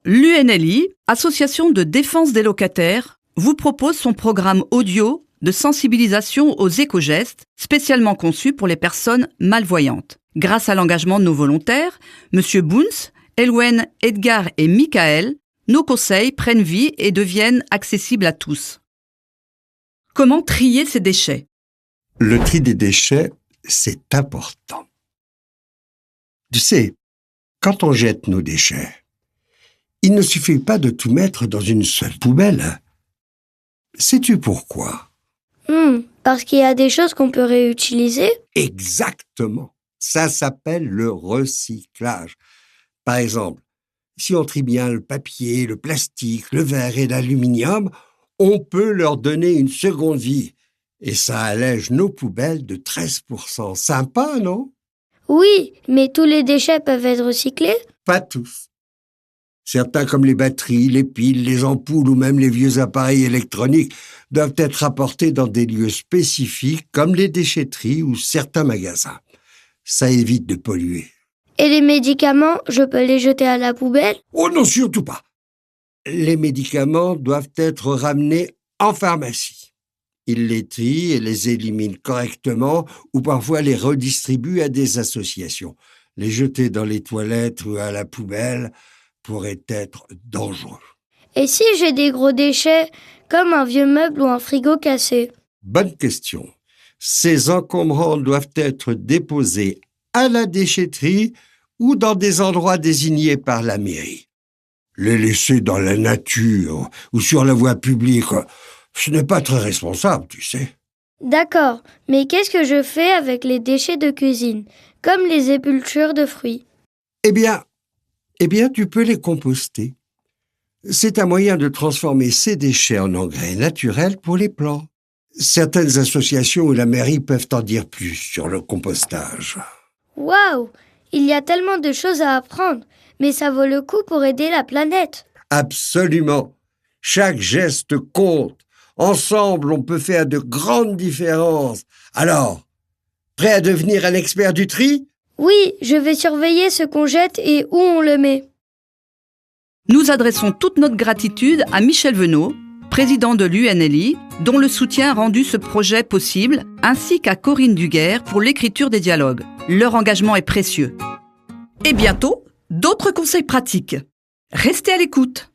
L'UNLI, Association de défense des locataires, vous propose son programme audio de sensibilisation aux éco-gestes, spécialement conçu pour les personnes malvoyantes. Grâce à l'engagement de nos volontaires, M. Boons, Elwen, Edgar et Michael, nos conseils prennent vie et deviennent accessibles à tous. Comment trier ces déchets? Le tri des déchets, c'est important. Tu sais, quand on jette nos déchets, il ne suffit pas de tout mettre dans une seule poubelle. Sais-tu pourquoi? Parce qu'il y a des choses qu'on peut réutiliser? Exactement. Ça s'appelle le recyclage. Par exemple, si on trie bien le papier, le plastique, le verre et l'aluminium, on peut leur donner une seconde vie. Et ça allège nos poubelles de 13%. Sympa, non? Oui, mais tous les déchets peuvent être recyclés? Pas tous. Certains, comme les batteries, les piles, les ampoules ou même les vieux appareils électroniques, doivent être apportés dans des lieux spécifiques comme les déchetteries ou certains magasins. Ça évite de polluer. Et les médicaments, je peux les jeter à la poubelle? Oh non, surtout pas. Les médicaments doivent être ramenés en pharmacie. Ils les trient et les éliminent correctement ou parfois les redistribuent à des associations. Les jeter dans les toilettes ou à la poubelle pourrait être dangereux. Et si j'ai des gros déchets, comme un vieux meuble ou un frigo cassé? Bonne question. Ces encombrants doivent être déposés à la déchetterie ou dans des endroits désignés par la mairie. Les laisser dans la nature ou sur la voie publique, ce n'est pas très responsable, tu sais. D'accord, mais qu'est-ce que je fais avec les déchets de cuisine, comme les épulchures de fruits? Eh bien, tu peux les composter. C'est un moyen de transformer ces déchets en engrais naturels pour les plants. Certaines associations ou la mairie peuvent en dire plus sur le compostage. Waouh! Il y a tellement de choses à apprendre, mais ça vaut le coup pour aider la planète. Absolument. Chaque geste compte. Ensemble, on peut faire de grandes différences. Alors, prêt à devenir un expert du tri? Oui, je vais surveiller ce qu'on jette et où on le met. Nous adressons toute notre gratitude à Michel Venot, président de l'UNLI, dont le soutien a rendu ce projet possible, ainsi qu'à Corinne Duguerre pour l'écriture des dialogues. Leur engagement est précieux. Et bientôt, d'autres conseils pratiques. Restez à l'écoute.